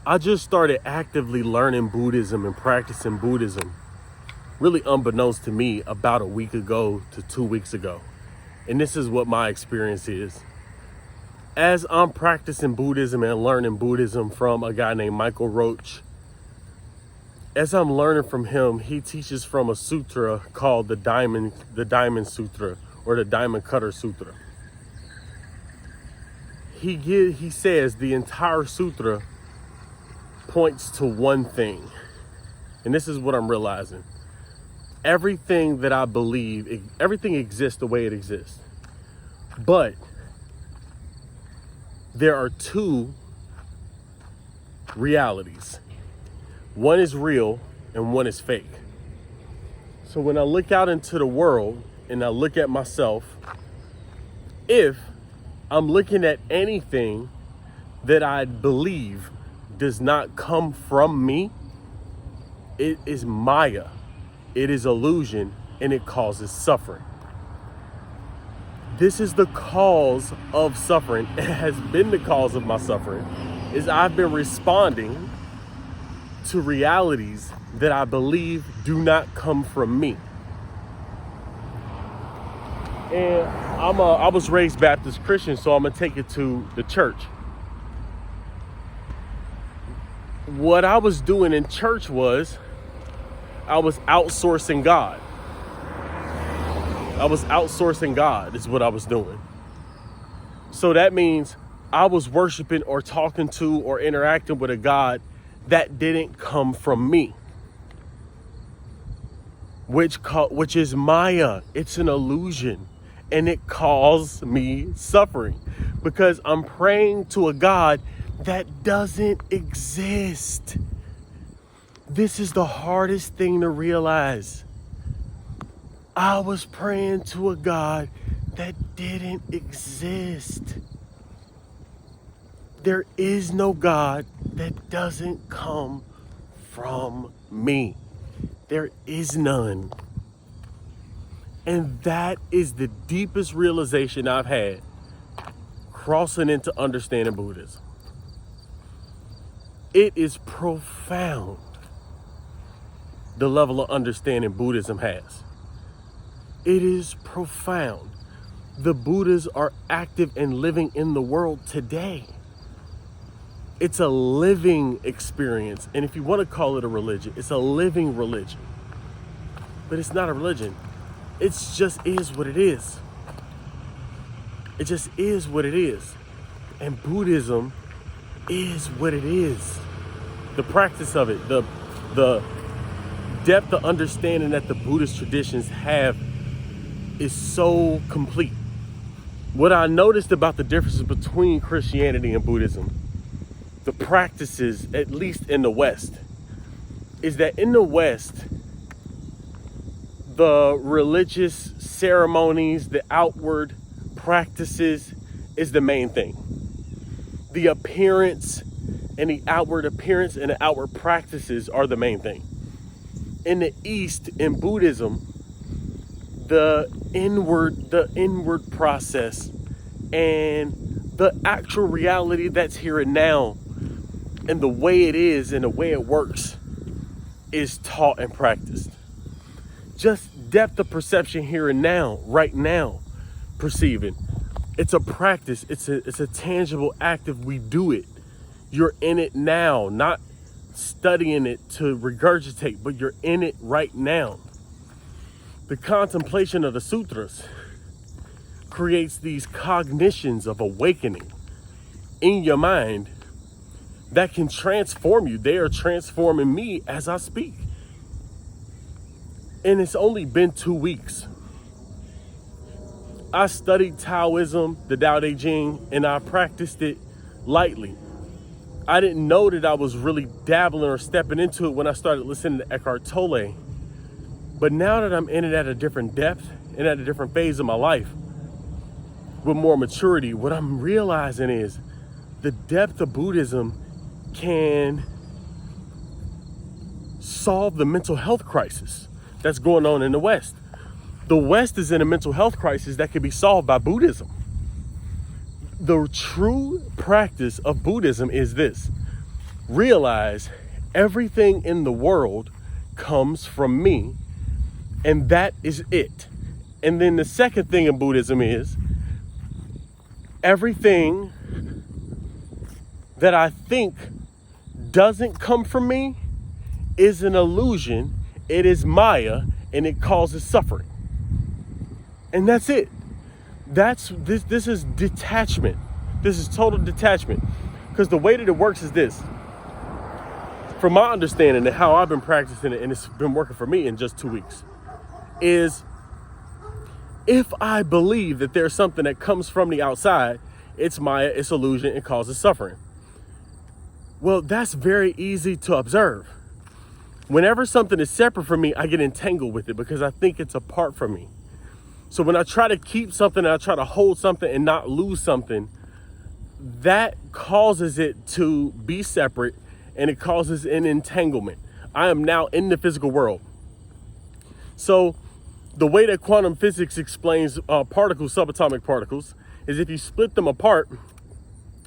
I just started actively learning Buddhism and practicing Buddhism, really unbeknownst to me, about a week ago to 2 weeks ago. And this is what my experience is. As I'm practicing Buddhism and learning Buddhism from a guy named Michael Roach, as I'm learning from him, he teaches from a sutra called the Diamond Sutra, or the Diamond Cutter Sutra. He says the entire sutra points to one thing. And this is what I'm realizing. Everything that I believe, everything exists the way it exists. But there are two realities. One is real and one is fake. So when I look out into the world and I look at myself, if I'm looking at anything that I believe does not come from me, it is Maya, it is illusion, and it causes suffering. This is the cause of suffering. It has been the cause of my suffering, is I've been responding to realities that I believe do not come from me. And I was raised Baptist Christian, so I'm gonna take it to the church. What I was doing in church was I was outsourcing God. I was outsourcing God is what I was doing. So that means I was worshiping or talking to or interacting with a God that didn't come from me, which is Maya. It's an illusion, and it caused me suffering because I'm praying to a God that doesn't exist. This is the hardest thing to realize. I was praying to a God that didn't exist. There is no God that doesn't come from me. There is none. And that is the deepest realization I've had crossing into understanding Buddhism. It is profound, the level of understanding Buddhism has. It is profound. The Buddhas are active and living in the world today. It's a living experience. And if you want to call it a religion, it's a living religion. But it's not a religion. It just is what it is. It just is what it is. And Buddhism is what it is. The practice of it, the depth of understanding that the Buddhist traditions have is so complete. What I noticed about the differences between Christianity and Buddhism, the practices, at least in the West, is that in the West, the religious ceremonies, the outward practices is the main thing. The appearance and the outward appearance and the outward practices are the main thing. In the East, in Buddhism, the inward process and the actual reality that's here and now and the way it is and the way it works is taught and practiced. Just depth of perception here and now, right now, perceiving. It's a practice. It's a tangible act of we do it. You're in it now, not studying it to regurgitate, but you're in it right now. The contemplation of the sutras creates these cognitions of awakening in your mind that can transform you. They are transforming me as I speak. And it's only been 2 weeks. I studied Taoism, the Tao Te Ching, and I practiced it lightly. I didn't know that I was really dabbling or stepping into it when I started listening to Eckhart Tolle. But now that I'm in it at a different depth and at a different phase of my life, with more maturity, what I'm realizing is the depth of Buddhism can solve the mental health crisis that's going on in the West. The West is in a mental health crisis that can be solved by Buddhism. The true practice of Buddhism is this. realize everything in the world comes from me, and that is it. And then the second thing in Buddhism is everything that I think doesn't come from me is an illusion. It is Maya, and it causes suffering. And that's it. This is detachment. This is total detachment. Because the way that it works is this. From my understanding and how I've been practicing it, and it's been working for me in just 2 weeks, is if I believe that there's something that comes from the outside, it's Maya, it's illusion, it causes suffering. Well, that's very easy to observe. Whenever something is separate from me, I get entangled with it because I think it's apart from me. So when I try to keep something, and I try to hold something and not lose something, that causes it to be separate, and it causes an entanglement. I am now in the physical world. So the way that quantum physics explains particles, subatomic particles, is if you split them apart,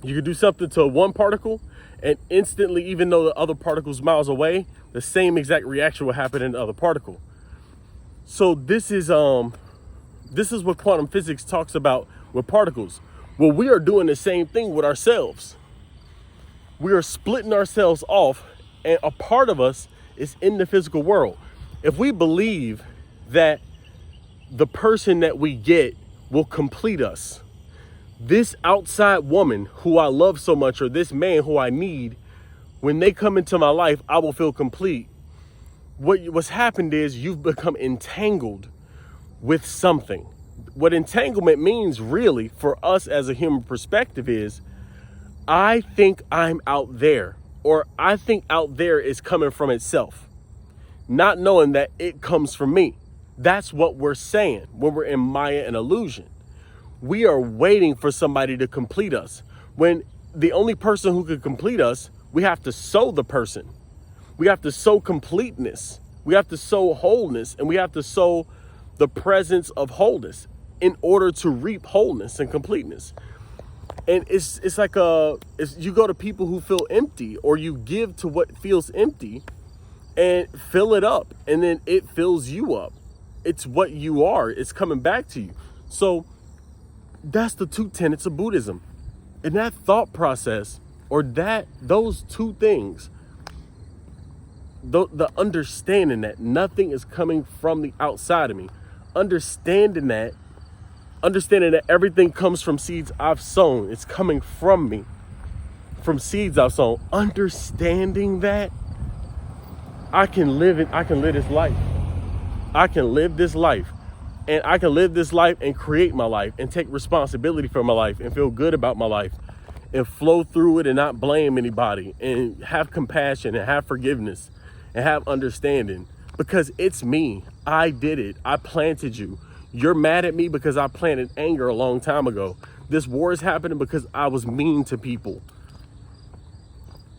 you can do something to one particle, and instantly, even though the other particle's miles away, the same exact reaction will happen in the other particle. So this is what quantum physics talks about with particles. Well, we are doing the same thing with ourselves. We are splitting ourselves off, and a part of us is in the physical world. If we believe that the person that we get will complete us, this outside woman who I love so much, or this man who I need, when they come into my life, I will feel complete. What's happened is you've become entangled with something. What entanglement means really for us as a human perspective is, I think I'm out there, or I think out there is coming from itself, not knowing that it comes from me. That's what we're saying when we're in Maya and illusion. We are waiting for somebody to complete us, when the only person who could complete us, we have to sow the person. We have to sow completeness. We have to sow wholeness, and we have to sow the presence of wholeness in order to reap wholeness and completeness. And it's like you go to people who feel empty, or you give to what feels empty and fill it up, and then it fills you up. It's what you are. It's coming back to you. So that's the two tenets of Buddhism. And that thought process, or those two things, the understanding that nothing is coming from the outside of me, understanding that everything comes from seeds I've sown. It's coming from me, from seeds I've sown. Understanding that, I can live this life. I can live this life, and I can live this life and create my life and take responsibility for my life and feel good about my life and flow through it and not blame anybody and have compassion and have forgiveness and have understanding, because it's me. I did it. I planted you. You're mad at me because I planted anger a long time ago. This war is happening because I was mean to people.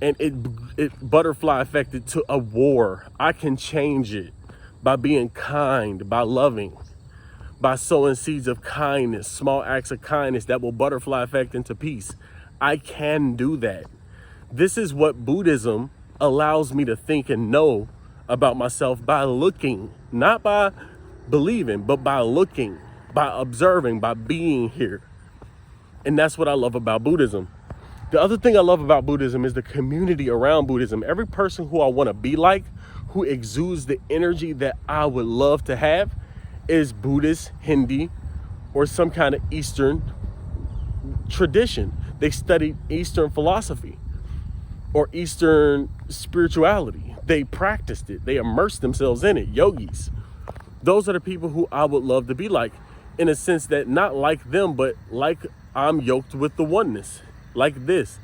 And it butterfly affected to a war. I can change it by being kind, by loving, by sowing seeds of kindness, small acts of kindness that will butterfly effect into peace. I can do that. This is what Buddhism allows me to think and know about myself, by looking, not by believing, but by looking, by observing, by being here. And that's what I love about Buddhism. The other thing I love about Buddhism is the community around Buddhism. Every person who I want to be like, who exudes the energy that I would love to have, is Buddhist, Hindi, or some kind of Eastern tradition. They studied Eastern philosophy or Eastern spirituality. They practiced it. They immersed themselves in it. Yogis. Those are the people who I would love to be like, in a sense that not like them, but like I'm yoked with the oneness, like this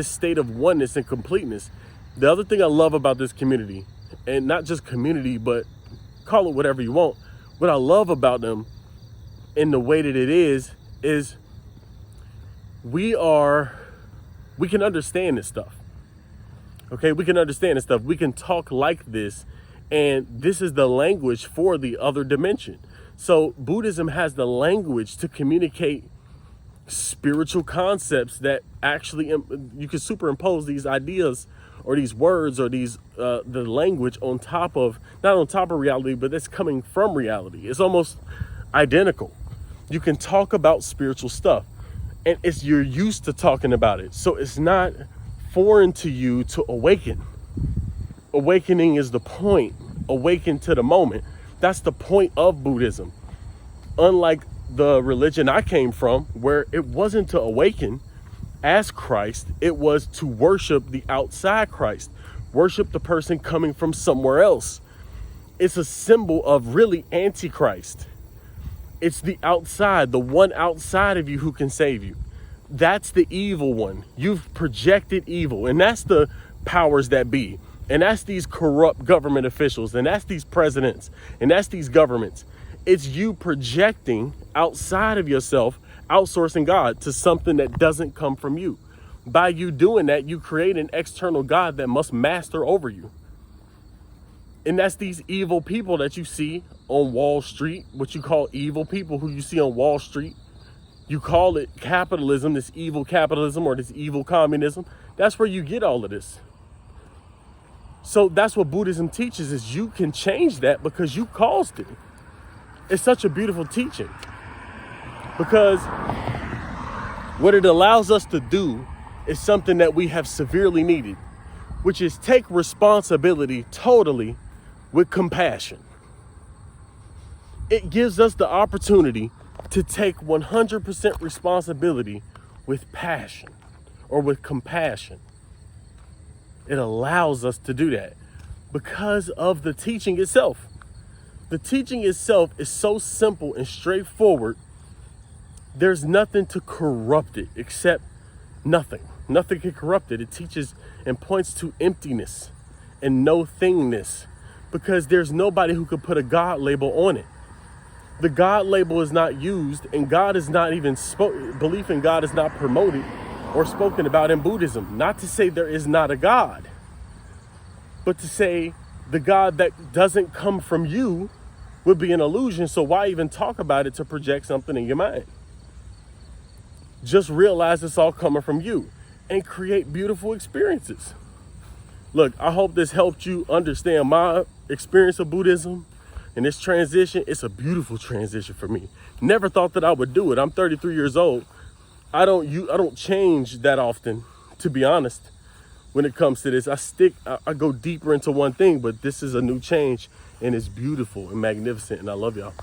state of oneness and completeness. The other thing I love about this community, and not just community, but call it whatever you want, what I love about them in the way that it is we can understand this stuff. Okay, we can understand this stuff. We can talk like this, and this is the language for the other dimension. So Buddhism has the language to communicate spiritual concepts that actually you can superimpose these ideas or these words or these the language on top of, not on top of reality, but that's coming from reality. It's almost identical. You can talk about spiritual stuff, and you're used to talking about it, so it's not foreign to you to awaken. Awakening is the point. Awaken to the moment. That's the point of Buddhism. Unlike the religion I came from, where it wasn't to awaken as Christ, it was to worship the outside Christ, worship the person coming from somewhere else. It's a symbol of really Antichrist. It's the outside, the one outside of you who can save you. That's the evil one. You've projected evil, and that's the powers that be. And that's these corrupt government officials, and that's these presidents, and that's these governments. It's you projecting outside of yourself, outsourcing God to something that doesn't come from you. By you doing that, you create an external God that must master over you. And that's these evil people that you see on Wall Street, what you call evil people who you see on Wall Street. You call it capitalism, this evil capitalism or this evil communism. That's where you get all of this. So that's what Buddhism teaches, is you can change that because you caused it. It's such a beautiful teaching, because what it allows us to do is something that we have severely needed, which is take responsibility totally with compassion. It gives us the opportunity to take 100% responsibility with passion or with compassion. It allows us to do that because of the teaching itself. The teaching itself is so simple and straightforward. There's nothing to corrupt it except nothing. Nothing can corrupt it. It teaches and points to emptiness and no thingness, because there's nobody who could put a God label on it. The God label is not used, and God is not even belief in God is not promoted or spoken about in Buddhism. Not to say there is not a God, but to say the God that doesn't come from you would be an illusion. So why even talk about it to project something in your mind? Just realize it's all coming from you and create beautiful experiences. Look, I hope this helped you understand my experience of Buddhism and this transition. It's a beautiful transition for me. Never thought that I would do it. I'm 33 years old. I don't change that often, to be honest. When it comes to this, I go deeper into one thing, but this is a new change, and it's beautiful and magnificent, and I love y'all.